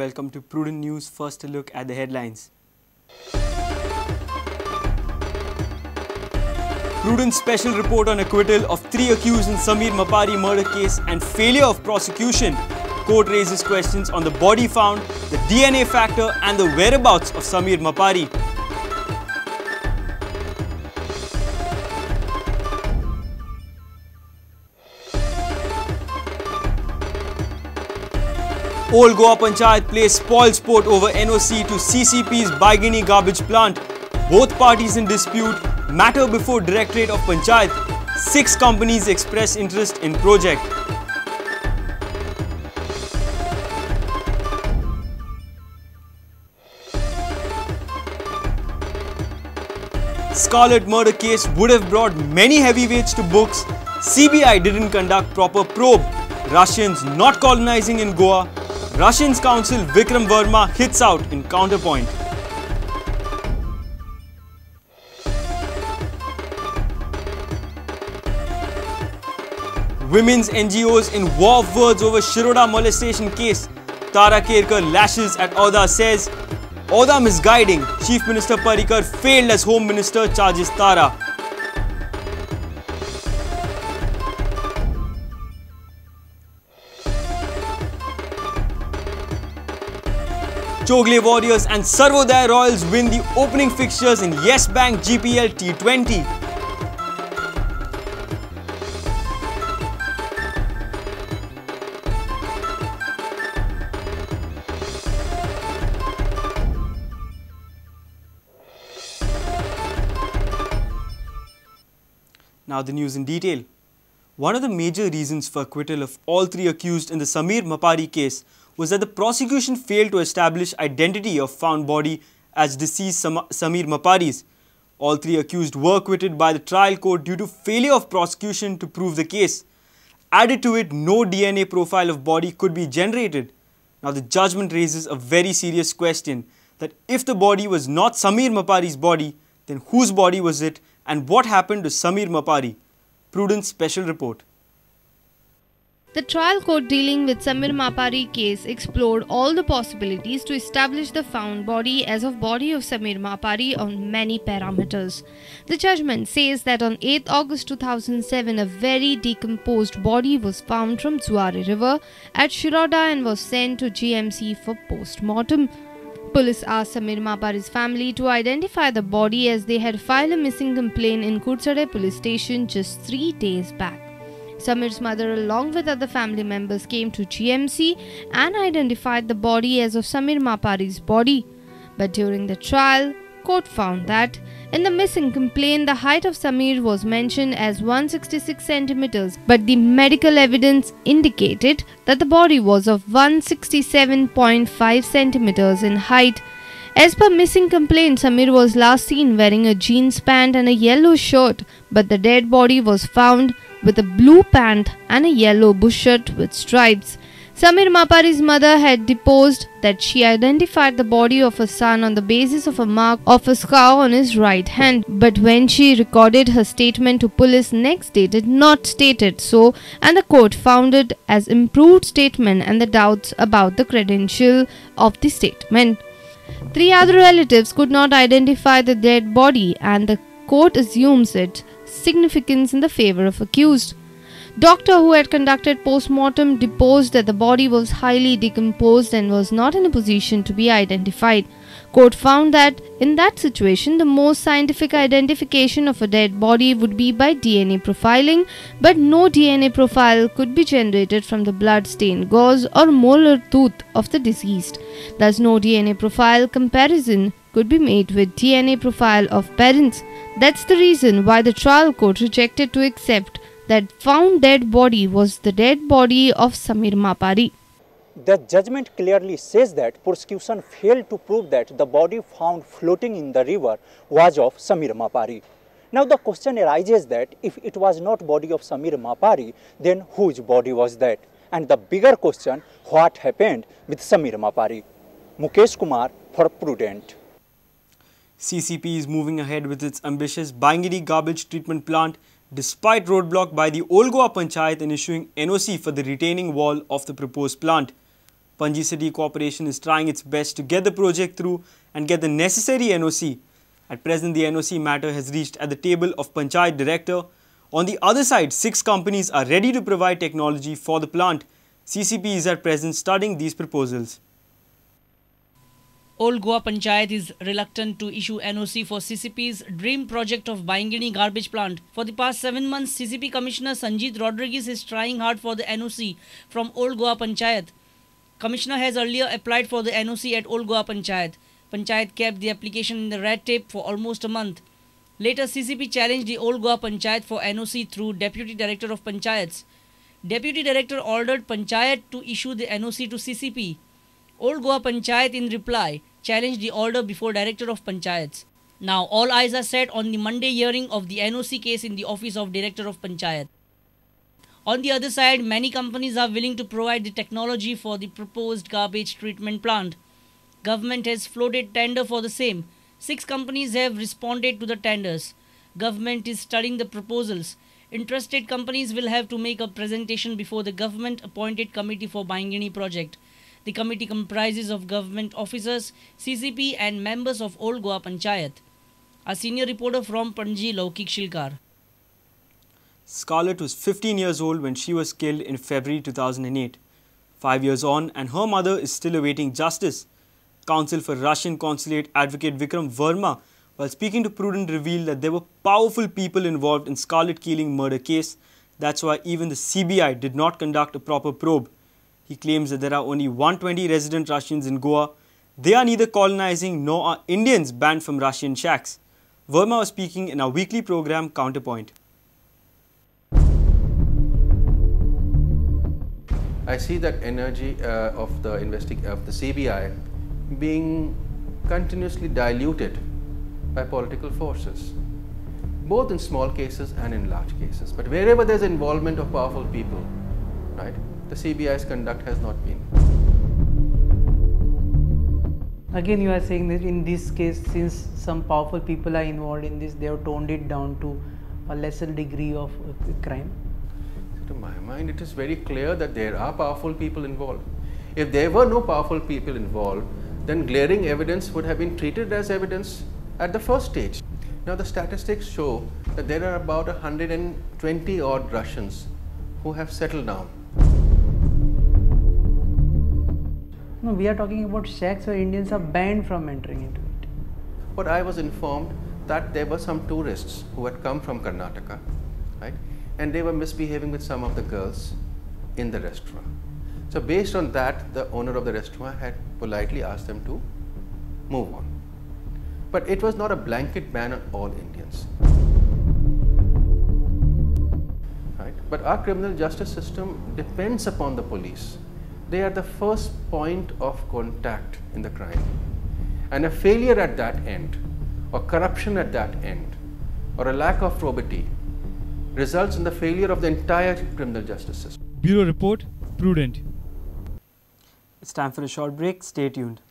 welcome to Prudent News. First a look at the headlines. Prudent special report on acquittal of 3 accused in Samir Mapari murder case and failure of prosecution. Court raises questions on the body found, the DNA factor and the whereabouts of Samir Mapari. Old Goa Panchayat plays spoil sport over NOC to CCP's Baigini garbage plant. Both parties in dispute matter before Directorate of Panchayat. 6 companies express interest in project. Scarlet murder case would have brought many heavyweights to books. CBI didn't conduct proper probe. Russians not colonizing in Goa. Russians counsel Vikram Verma hits out in counterpoint. Women's NGOs in war of words over Shiroda molestation case. Tara Kerkar lashes at Auda, says Auda misguiding. Chief Minister Parrikar failed as Home Minister, charges Tara. Chogle Warriors and Sarvodaya Royals win the opening fixtures in Yes Bank GPL T20. Now the news in detail. One of the major reasons for acquittal of all 3 accused in the Samir Mapari case was that the prosecution failed to establish identity of found body as deceased Samir Mapari's. All 3 accused were acquitted by the trial court due to failure of prosecution to prove the case. Added to it, no DNA profile of body could be generated. Now the judgment raises a very serious question that if the body was not Samir Mapari's body, then whose body was it and what happened to Samir Mapari? Prudent special report. The trial court dealing with Samir Mapari case explored all the possibilities to establish the found body as of body of Samir Mapari on many parameters. The judgment says that on 8th August 2007, a very decomposed body was found from Zuari River at Shiroda and was sent to GMC for post-mortem. Police asked Samir Mapari's family to identify the body as they had filed a missing complaint in Kursade police station just 3 days back. Samir's mother along with other family members came to GMC and identified the body as of Samir Mapari's body. But during the trial, court found that in the missing complaint, the height of Samir was mentioned as 166 centimeters, but the medical evidence indicated that the body was of 167.5 centimeters in height. As per missing complaint, Samir was last seen wearing a jeans pant and a yellow shirt, but the dead body was found with a blue pant and a yellow bush shirt with stripes. Samir Mapari's mother had deposed that she identified the body of her son on the basis of a mark of a scar on his right hand, but when she recorded her statement to police next day did not state it so, and the court found it as improved statement and the doubts about the credential of the statement. 3 other relatives could not identify the dead body and the court assumes its significance in the favor of accused. Doctor who had conducted post-mortem deposed that the body was highly decomposed and was not in a position to be identified. Court found that in that situation the most scientific identification of a dead body would be by DNA profiling, but no DNA profile could be generated from the blood-stained gauze or molar tooth of the deceased. Thus no DNA profile comparison could be made with DNA profile of parents. That's the reason why the trial court rejected to accept that found dead body was the dead body of Samir Mapari. The judgment clearly says that prosecution failed to prove that the body found floating in the river was of Samir Mapari. Now the question arises that if it was not body of Samir Mapari, then whose body was that? And the bigger question, what happened with Samir Mapari? Mukesh Kumar for Prudent. CCP is moving ahead with its ambitious Baigini garbage treatment plant despite roadblock by the Old Goa Panchayat in issuing NOC for the retaining wall of the proposed plant. Panji City Corporation is trying its best to get the project through and get the necessary NOC. At present, the NOC matter has reached at the table of Panchayat Director. On the other side, 6 companies are ready to provide technology for the plant. CCP is at present studying these proposals. Old Goa Panchayat is reluctant to issue NOC for CCP's dream project of Baingini garbage plant. For the past 7 months, CCP Commissioner Sanjeet Rodriguez is trying hard for the NOC from Old Goa Panchayat. Commissioner has earlier applied for the NOC at Old Goa Panchayat. Panchayat kept the application in the red tape for almost a month. Later, CCP challenged the Old Goa Panchayat for NOC through Deputy Director of Panchayats. Deputy Director ordered Panchayat to issue the NOC to CCP. Old Goa Panchayat in reply challenged the order before Director of Panchayats. Now all eyes are set on the Monday hearing of the NOC case in the office of Director of Panchayat. On the other side, many companies are willing to provide the technology for the proposed garbage treatment plant. Government has floated tender for the same. 6 companies have responded to the tenders. Government is studying the proposals. Interested companies will have to make a presentation before the government-appointed committee for Baingini project. The committee comprises of government officers, CCP and members of Old Goa Panchayat. A senior reporter from Panji, Laukik Shilkar. Scarlet was 15 years old when she was killed in February 2008. 5 years on, and her mother is still awaiting justice. Counsel for Russian Consulate Advocate Vikram Verma, while speaking to Prudent, revealed that there were powerful people involved in Scarlet Keeling murder case. That's why even the CBI did not conduct a proper probe. He claims that there are only 120 resident Russians in Goa. They are neither colonizing nor are Indians banned from Russian shacks. Verma was speaking in our weekly program Counterpoint. I see that energy of the CBI being continuously diluted by political forces, both in small cases and in large cases. But wherever there's involvement of powerful people, right, the CBI's conduct has not been. Again, you are saying that in this case, since some powerful people are involved in this, they have toned it down to a lesser degree of crime. To my mind, it is very clear that there are powerful people involved. If there were no powerful people involved, then glaring evidence would have been treated as evidence at the first stage. Now, the statistics show that there are about 120 odd Russians who have settled down. No, we are talking about shacks where Indians are banned from entering into it. But I was informed that there were some tourists who had come from Karnataka, right? And they were misbehaving with some of the girls in the restaurant. So based on that, the owner of the restaurant had politely asked them to move on. But it was not a blanket ban on all Indians. Right? But our criminal justice system depends upon the police. They are the first point of contact in the crime. And a failure at that end, or corruption at that end, or a lack of probity results in the failure of the entire criminal justice system. Bureau Report, Prudent. It's time for a short break. Stay tuned.